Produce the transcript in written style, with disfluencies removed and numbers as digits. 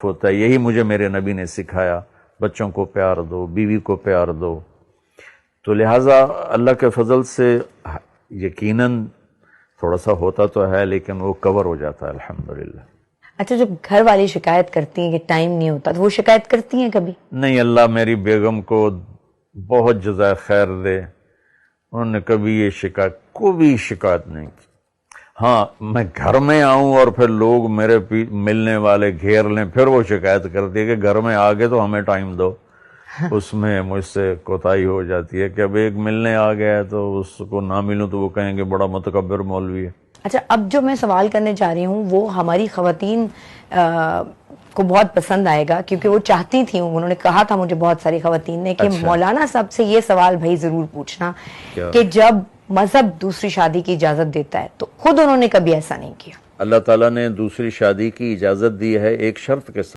ہوتا ہے. یہی مجھے میرے نبی نے سکھایا، بچوں کو پیار دو، بیوی کو پیار دو. تو لہٰذا اللہ کے فضل سے یقیناً تھوڑا سا ہوتا تو ہے، لیکن وہ کور ہو جاتا ہے الحمدللہ. اچھا، جب گھر والی شکایت کرتی ہیں کہ ٹائم نہیں ہوتا، تو وہ شکایت کرتی ہیں کبھی؟ نہیں، اللہ میری بیگم کو بہت جزائے خیر دے، انہوں نے کبھی یہ شکایت نہیں کی. ہاں، میں گھر میں آؤں اور پھر لوگ میرے ملنے والے گھیر لیں، پھر وہ شکایت کرتی ہے کہ گھر میں آگے تو ہمیں ٹائم دو. اس میں مجھ سے کوتاہی ہو جاتی ہے کہ اب ایک ملنے آ گیا ہے تو اس کو نہ ملوں تو وہ کہیں گے بڑا متکبر مولوی ہے. اچھا، اب جو میں سوال کرنے جا رہی ہوں وہ ہماری خواتین کو بہت پسند آئے گا، کیونکہ وہ چاہتی تھیں، انہوں نے کہا تھا مجھے بہت ساری خواتین نے کہ مولانا صاحب سے یہ سوال بھائی ضرور پوچھنا کہ جب مذہب دوسری شادی کی اجازت دیتا ہے تو خود انہوں نے کبھی ایسا نہیں کیا. اللہ تعالیٰ نے دوسری شادی کی اجازت دی ہے ایک شرط کے ساتھ.